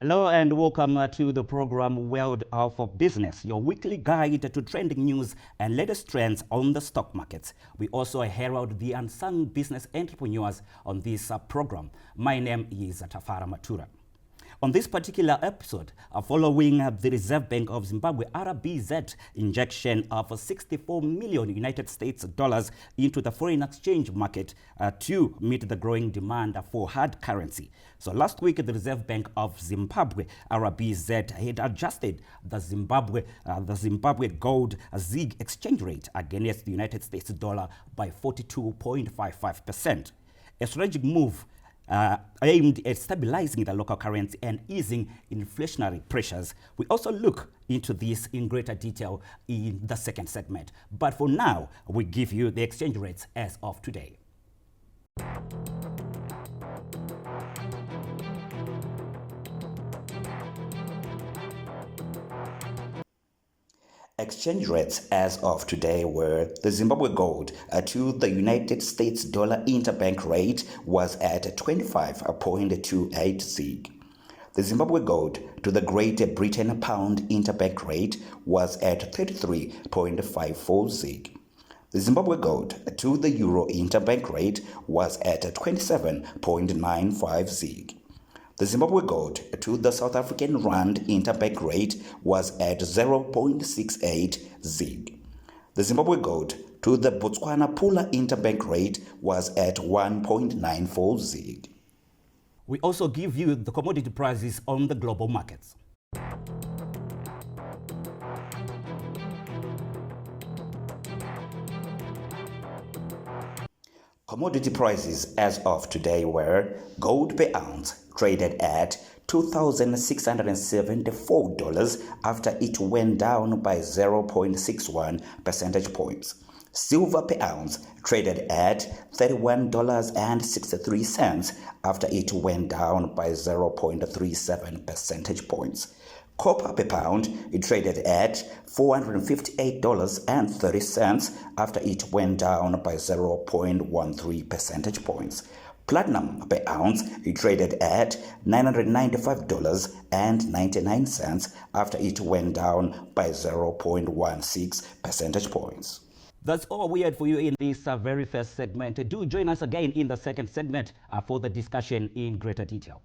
Hello and welcome to the program World of Business, your weekly guide to trending news and latest trends on the stock markets. We also herald the unsung business entrepreneurs on this program. My name is Tafara Matura. On this particular episode, following the Reserve Bank of Zimbabwe RBZ injection of 64 million United States dollars into the foreign exchange market to meet the growing demand for hard currency. So last week, the Reserve Bank of Zimbabwe RBZ had adjusted the Zimbabwe gold ZIG exchange rate against the United States dollar by 42.55%. A strategic move aimed at stabilizing the local currency and easing inflationary pressures. We also look into this in greater detail in the second segment. But for now, we give you the exchange rates as of today. Exchange rates as of today were the Zimbabwe gold to the United States dollar interbank rate was at 25.28 ZIG. The Zimbabwe gold to the Great Britain pound interbank rate was at 33.54 ZIG. The Zimbabwe gold to the euro interbank rate was at 27.95 ZIG. The Zimbabwe gold to the South African rand interbank rate was at 0.68 ZIG. The Zimbabwe gold to the Botswana Pula interbank rate was at 1.94 ZIG. We also give you the commodity prices on the global markets. Commodity prices as of today were gold per ounce traded at $2,674 after it went down by 0.61 percentage points. Silver per ounce traded at $31.63 after it went down by 0.37 percentage points. Copper per pound, it traded at $458.30 after it went down by 0.13 percentage points. Platinum per ounce, it traded at $995.99 after it went down by 0.16 percentage points. That's all we had for you in this very first segment. Do join us again in the second segment for the discussion in greater detail.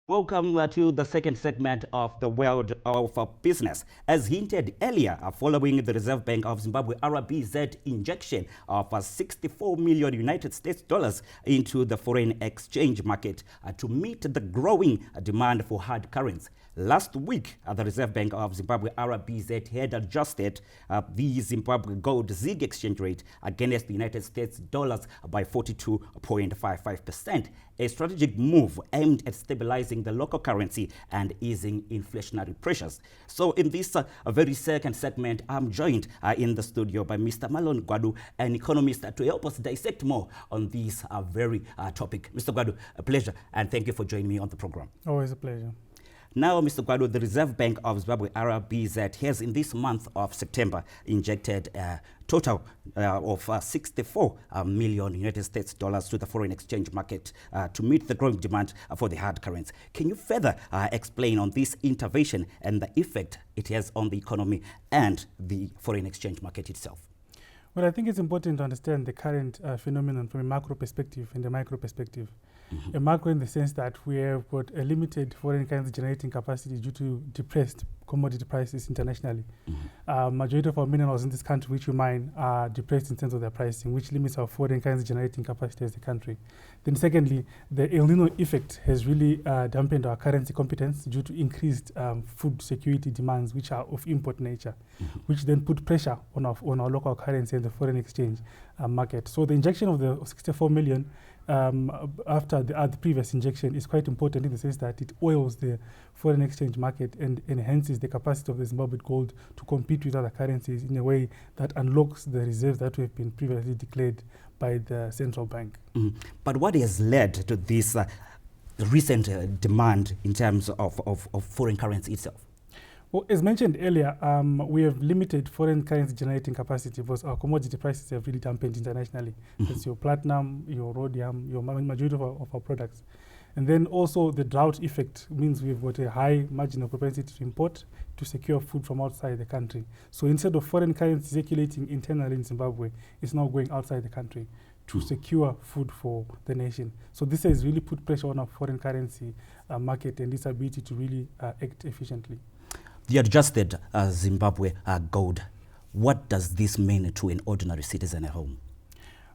Welcome to the second segment of the World of Business. As hinted earlier, following the Reserve Bank of Zimbabwe RBZ injection of 64 million United States dollars into the foreign exchange market to meet the growing demand for hard currency. Last week, the Reserve Bank of Zimbabwe RBZ had adjusted the Zimbabwe gold ZIG exchange rate against the United States dollars by 42.55%, a strategic move aimed at stabilizing the local currency and easing inflationary pressures. So in this very second segment, I'm joined in the studio by Mr. Malone Gwadu, an economist, to help us dissect more on this very topic. Mr. Gwadu, a pleasure, and thank you for joining me on the program. Always a pleasure. Now, Mr. Gwadu, the Reserve Bank of Zimbabwe RBZ has in this month of September injected a total of 64 million United States dollars to the foreign exchange market to meet the growing demand for the hard currency. Can you further explain on this intervention and the effect it has on the economy and the foreign exchange market itself? Well, I think it's important to understand the current phenomenon from a macro perspective and a micro perspective. A macro in the sense that we have got a limited foreign currency generating capacity due to depressed commodity prices internationally. Majority of our minerals in this country which we mine are depressed in terms of their pricing, which limits our foreign currency generating capacity as a country. Then secondly, the El Nino effect has really dampened our currency competence due to increased food security demands which are of import nature, which then put pressure on our local currency and the foreign exchange market. So the injection of the 64 million after the previous injection is quite important in the sense that it oils the foreign exchange market and enhances the capacity of the Zimbabwe gold to compete with other currencies in a way that unlocks the reserves that have been previously declared by the central bank. But what has led to this recent demand in terms of foreign currency itself? Well, as mentioned earlier, we have limited foreign currency generating capacity because our commodity prices have really dampened internationally. That's your platinum, your rhodium, your majority of our products. And then also the drought effect means we've got a high marginal propensity to import to secure food from outside the country. So instead of foreign currency circulating internally in Zimbabwe, it's now going outside the country to secure food for the nation. So this has really put pressure on our foreign currency market and its ability to really act efficiently. The adjusted Zimbabwe gold, what does this mean to an ordinary citizen at home?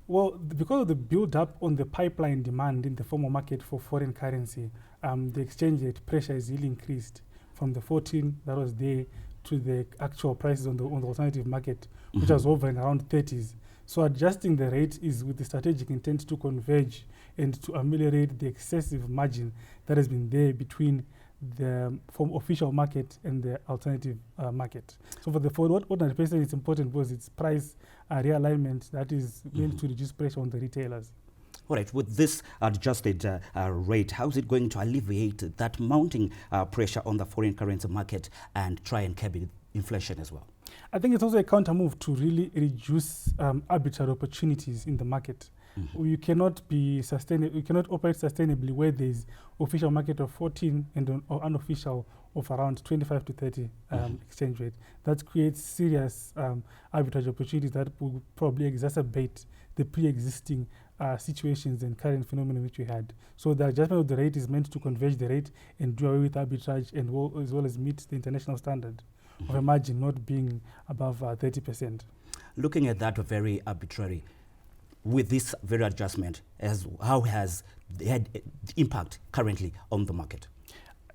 Well, because of the build-up on the pipeline demand in the formal market for foreign currency, the exchange rate pressure is really increased from the 14 that was there to the actual prices on the alternative market, which was hovering around 30s. So adjusting the rate is with the strategic intent to converge and to ameliorate the excessive margin that has been there between the official market and the alternative market. So for ordinary person, it's important because it's price realignment that is meant to reduce pressure on the retailers. All right, with this adjusted rate, how is it going to alleviate that mounting pressure on the foreign currency market and try and curb inflation as well? I think it's also a counter move to really reduce arbitrary opportunities in the market. You cannot be sustainable. You cannot operate sustainably where there is official market of 14 and or unofficial of around 25 to 30 exchange rate. That creates serious arbitrage opportunities that will probably exacerbate the pre-existing situations and current phenomena which we had. So the adjustment of the rate is meant to converge the rate and do away with arbitrage and as well as meet the international standard of a margin not being above 30%. Looking at that very arbitrary, with this very adjustment, how has it had impact currently on the market?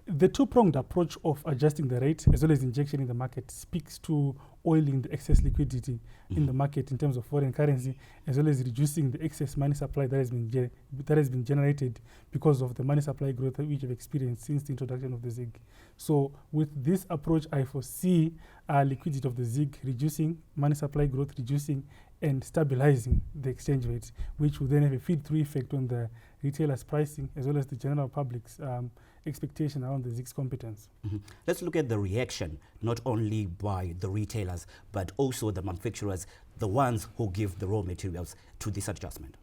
The two-pronged approach of adjusting the rate as well as injection in the market speaks to oiling the excess liquidity in the market in terms of foreign currency, as well as reducing the excess money supply that has been generated because of the money supply growth that we have experienced since the introduction of the ZIG. So with this approach, I foresee liquidity of the ZIG reducing, money supply growth reducing, and stabilizing the exchange rate, which will then have a feed-through effect on the retailers' pricing as well as the general public's expectation around the ZIG's competence. Let's look at the reaction, not only by the retailers, but also the manufacturers, the ones who give the raw materials to this adjustment.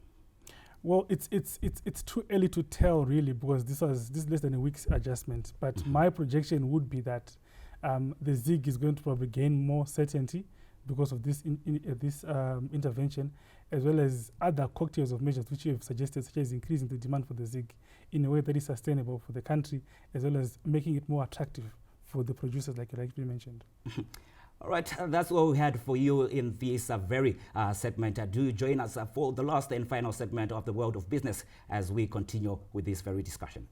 Well, it's too early to tell really, because this is less than a week's adjustment. But my projection would be that the ZIG is going to probably gain more certainty because of this intervention, as well as other cocktails of measures which you have suggested, such as increasing the demand for the ZIG in a way that is sustainable for the country, as well as making it more attractive for the producers, like you mentioned. All right, that's what we had for you in this very segment. Do join us for the last and final segment of the World of Business as we continue with this very discussion.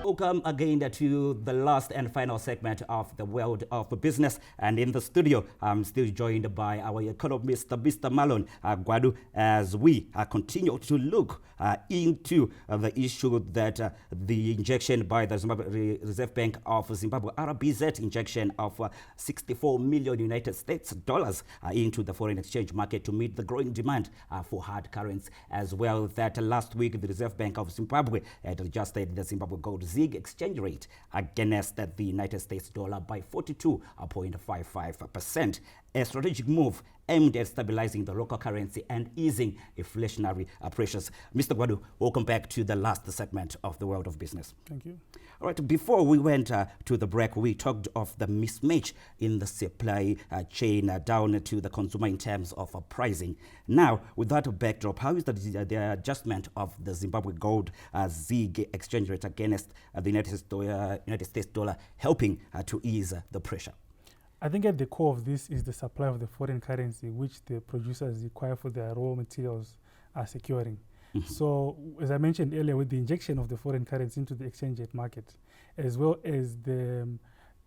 Welcome again to the last and final segment of the World of Business. And in the studio, I'm still joined by our economist, Mr. Malone Gwadu, as we continue to look into the issue that the injection by the Zimbabwe Reserve Bank of Zimbabwe, RBZ injection of 64 million United States dollars into the foreign exchange market to meet the growing demand for hard currency, as well that last week the Reserve Bank of Zimbabwe had adjusted the Zimbabwe gold ZIG exchange rate against the United States dollar by 42.55%. A strategic move aimed at stabilizing the local currency and easing inflationary pressures. Mr. Gwadu, welcome back to the last segment of the World of Business. Thank you. All right, before we went to the break, we talked of the mismatch in the supply chain down to the consumer in terms of pricing. Now, with that backdrop, how is the adjustment of the Zimbabwe gold ZIG exchange rate against the United States dollar helping to ease the pressure? I think at the core of this is the supply of the foreign currency, which the producers require for their raw materials are securing. So, as I mentioned earlier, with the injection of the foreign currency into the exchange rate market, as well as the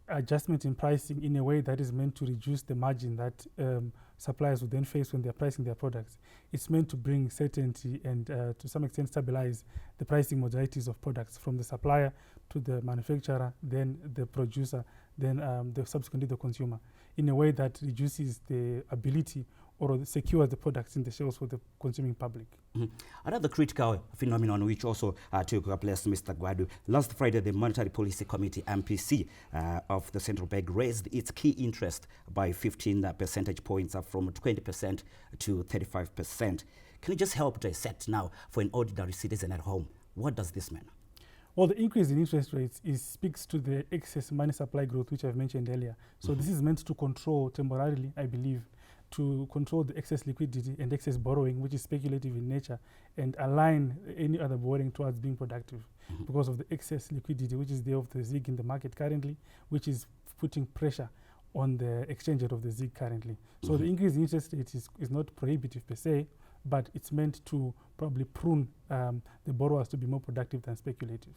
adjustment in pricing in a way that is meant to reduce the margin that suppliers would then face when they're pricing their products, it's meant to bring certainty and to some extent stabilize the pricing modalities of products from the supplier to the manufacturer, then the producer, then subsequently the consumer, in a way that reduces the ability or secure the products in the shelves for the consuming public. Another critical phenomenon which also took place, Mr. Gwadu, last Friday the Monetary Policy Committee, MPC, of the central bank raised its key interest by 15 percentage points from 20% to 35%. Can you just help dissect now for an ordinary citizen at home? What does this mean? Well, the increase in interest rates speaks to the excess money supply growth, which I've mentioned earlier. So this is meant to control temporarily, I believe, to control the excess liquidity and excess borrowing, which is speculative in nature, and align any other borrowing towards being productive because of the excess liquidity, which is there of the ZIG in the market currently, which is putting pressure on the exchange rate of the ZIG currently. So the increase in interest rate is not prohibitive per se, but it's meant to probably prune the borrowers to be more productive than speculative.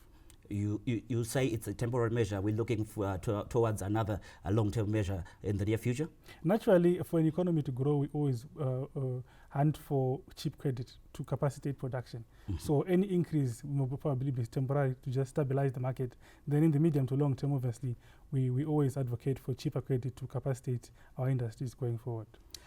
You say it's a temporary measure. We're looking for, towards another long-term measure in the near future? Naturally, for an economy to grow, we always hunt for cheap credit to capacitate production. So any increase will probably be temporary to just stabilize the market. Then in the medium to long term, obviously, we always advocate for cheaper credit to capacitate our industries going forward.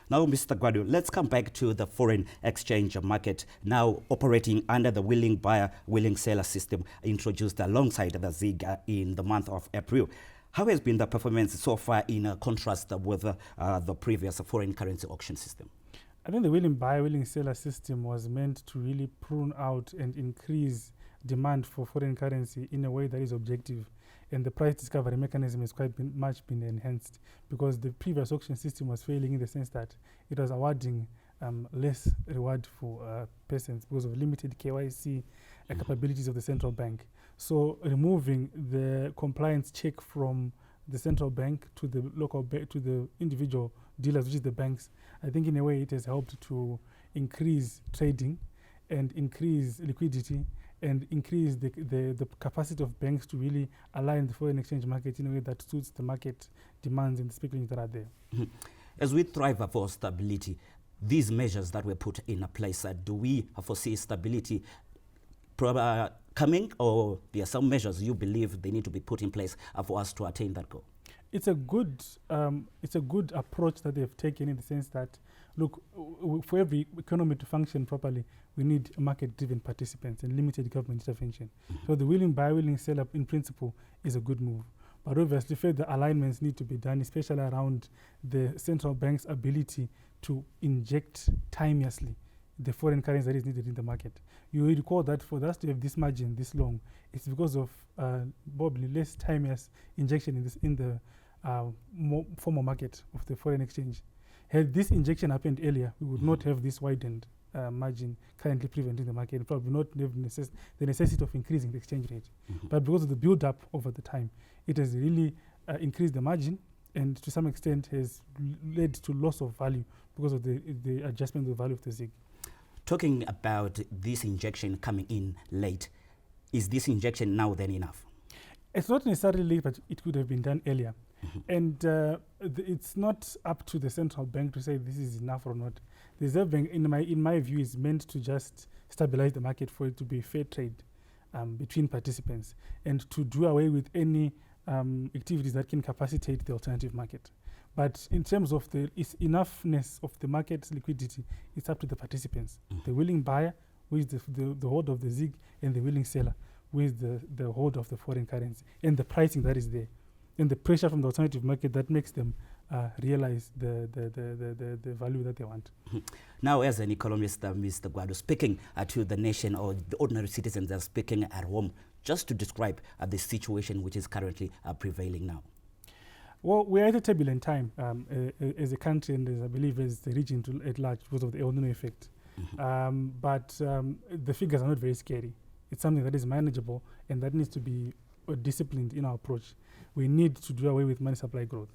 Now, Mr. Gwadu, let's come back to the foreign exchange market, now operating under the willing buyer, willing seller system introduced alongside the ZIG in the month of April. How has been the performance so far in contrast with the previous foreign currency auction system? I think the willing buyer, willing seller system was meant to really prune out and increase demand for foreign currency in a way that is objective. And the price discovery mechanism has quite much been enhanced because the previous auction system was failing in the sense that it was awarding less reward for persons because of limited KYC capabilities of the central bank. So removing the compliance check from the central bank to the local to the individual dealers, which is the banks, I think in a way it has helped to increase trading and increase liquidity and increase the capacity of banks to really align the foreign exchange market in a way that suits the market demands and the speculations that are there. As we thrive for stability, these measures that were put in place, do we foresee stability coming, or there are some measures you believe they need to be put in place for us to attain that goal? It's a good approach that they've taken in the sense that, look, for every economy to function properly, we need market-driven participants and limited government intervention. So the willing buyer, willing seller, in principle, is a good move. But obviously, further alignments need to be done, especially around the central bank's ability to inject timelessly the foreign currency that is needed in the market. You will recall that for us to have this margin this long, it's because of probably less timeless injection in the formal market of the foreign exchange. Had this injection happened earlier, we would not have this widened margin currently prevalent in the market, and probably not have the necessity of increasing the exchange rate. But because of the build-up over the time, it has really increased the margin, and to some extent has led to loss of value because of the adjustment of the value of the ZIG. Talking about this injection coming in late, is this injection now then enough? It's not necessarily late, but it could have been done earlier. And it's not up to the central bank to say this is enough or not. The Reserve Bank, in my view, is meant to just stabilize the market for it to be fair trade between participants and to do away with any activities that can capacitate the alternative market. But in terms of the enoughness of the market's liquidity, it's up to the participants. The willing buyer, who is the holder of the ZIG, and the willing seller, who is the holder of the foreign currency, and the pricing that is there. and the pressure from the alternative market that makes them realize the value that they want. Now, as an economist, Mr. Gwadu, speaking to the nation or the ordinary citizens that are speaking at home, just to describe the situation which is currently prevailing now. Well, we're at a turbulent time as a country and as I believe as the region at large because of the El Nino effect. But the figures are not very scary. It's something that is manageable and that needs to be disciplined in our approach. We need to do away with money supply growth.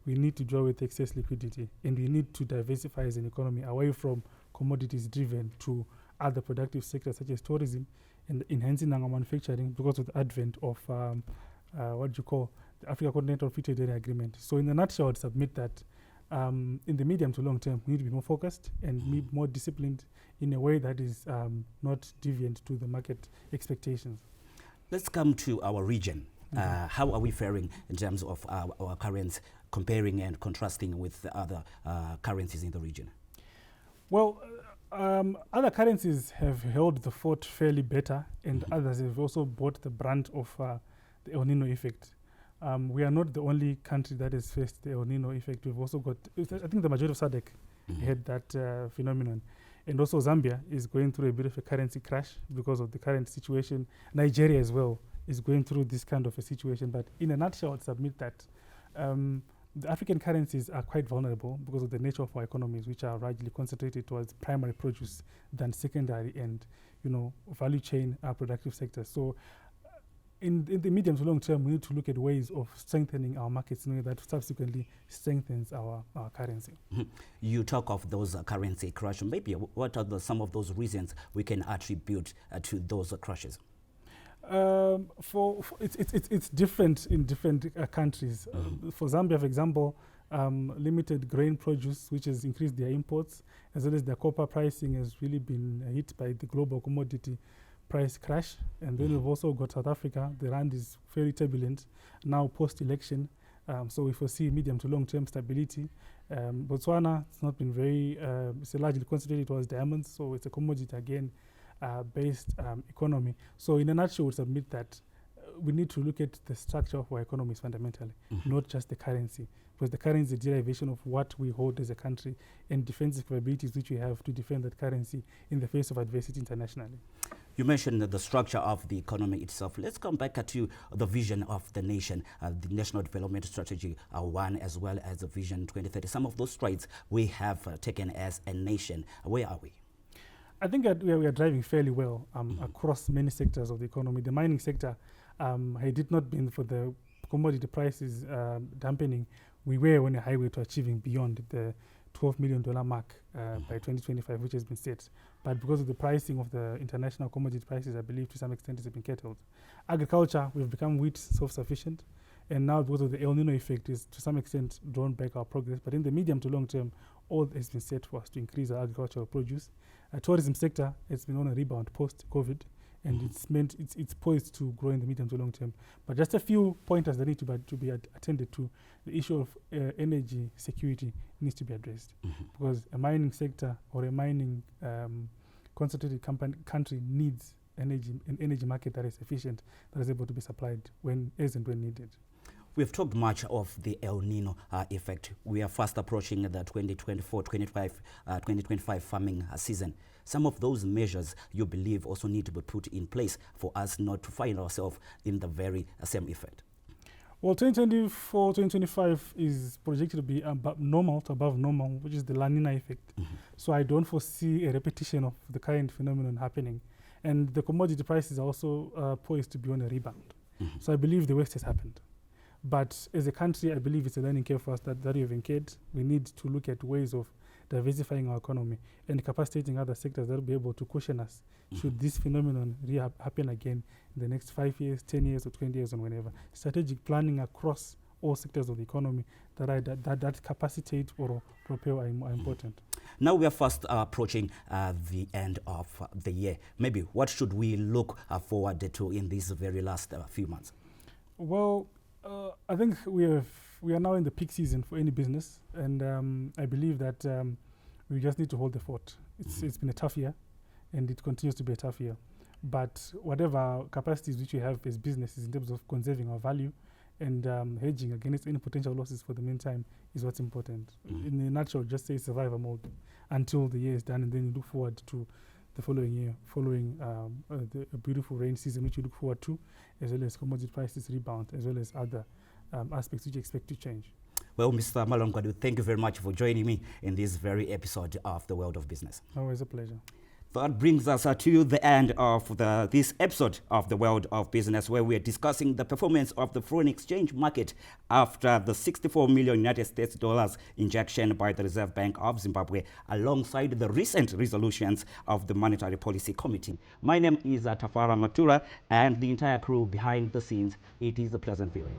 We need to do away with excess liquidity, and we need to diversify as an economy away from commodities driven to other productive sectors such as tourism and enhancing our manufacturing because of the advent of the Africa Continental Free Trade Area Agreement. So in a nutshell, I'd submit that in the medium to long term, we need to be more focused and be more disciplined in a way that is not deviant to the market expectations. Let's come to our region. How are we faring in terms of our currency, comparing and contrasting with the other currencies in the region? Well, other currencies have held the fort fairly better, and others have also brought the brunt of the El Nino effect. We are not the only country that has faced the El Nino effect. We've also got, I think the majority of SADC had that phenomenon. And also Zambia is going through a bit of a currency crash because of the current situation. Nigeria as well is going through this kind of a situation. But in a nutshell, I'd submit that the African currencies are quite vulnerable because of the nature of our economies, which are largely concentrated towards primary produce than secondary and, value chain productive sectors. So in the medium to long term, we need to look at ways of strengthening our markets in a way that subsequently strengthens our currency. You talk of those currency crash. Maybe what are some of those reasons we can attribute to those crashes? It's different in different countries. For Zambia, for example, limited grain produce, which has increased their imports, as well as their copper pricing has really been hit by the global commodity price crash. And then we've also got South Africa. The rand is very turbulent now post-election. So we foresee medium to long-term stability. Botswana, it's not been very, it's largely concentrated towards diamonds, so it's a commodity again based economy. So in a nutshell, we submit that we need to look at the structure of our economies fundamentally, not just the currency, because the currency is a derivation of what we hold as a country and defensive capabilities which we have to defend that currency in the face of adversity internationally. You mentioned the structure of the economy itself. Let's come back to the vision of the nation, the National Development Strategy 1, as well as the Vision 2030. Some of those strides we have taken as a nation. Where are we? I think that we are driving fairly well across many sectors of the economy. The mining sector, had it not been for the commodity prices dampening, we were on a highway to achieving beyond the $12 million mark by 2025, which has been set. But because of the pricing of the international commodity prices, I believe to some extent it's been curtailed. Agriculture, we've become wheat self-sufficient. And now because of the El Nino effect is to some extent drawn back our progress. But in the medium to long term, all has been set for us to increase our agricultural produce. Tourism sector has been on a rebound post-COVID. And it's poised to grow in the medium to long term. But just a few pointers that need to be attended to. The issue of energy security needs to be addressed because a mining sector or a mining concentrated country needs an energy market that is efficient, that is able to be supplied as and when needed. We've talked much of the El Nino effect. We are fast approaching the 2024-2025 farming season. Some of those measures you believe also need to be put in place for us not to find ourselves in the very same effect. Well, 2024-2025 is projected to be normal to above normal, which is the La Nina effect. So I don't foresee a repetition of the current phenomenon happening. And the commodity prices are also poised to be on a rebound. So I believe the worst has happened. But as a country, I believe it's a learning curve for us that we have incurred. We need to look at ways of diversifying our economy and capacitating other sectors that will be able to cushion us should this phenomenon happen again in the next 5 years, 10 years, or 20 years, and whenever. Strategic planning across all sectors of the economy that capacitate or propel are important. Now we are fast approaching the end of the year. Maybe what should we look forward to in these very last few months? Well, I think we are now in the peak season for any business, and I believe that we just need to hold the fort. It's been a tough year, and it continues to be a tough year. But whatever capacities which we have as businesses in terms of conserving our value and hedging against any potential losses for the meantime is what's important. In a nutshell, just say survivor mode until the year is done, and then you look forward to the following year, following a beautiful rain season, which you look forward to, as well as commodity prices rebound, as well as other aspects which you expect to change. Well, Mr. Malone Gwadu, thank you very much for joining me in this very episode of The World of Business. Always a pleasure. That brings us to the end of this episode of The World of Business, where we are discussing the performance of the foreign exchange market after the $64 million United States dollars injection by the Reserve Bank of Zimbabwe, alongside the recent resolutions of the Monetary Policy Committee. My name is Tafara Matura, and the entire crew behind the scenes. It is a pleasant viewing.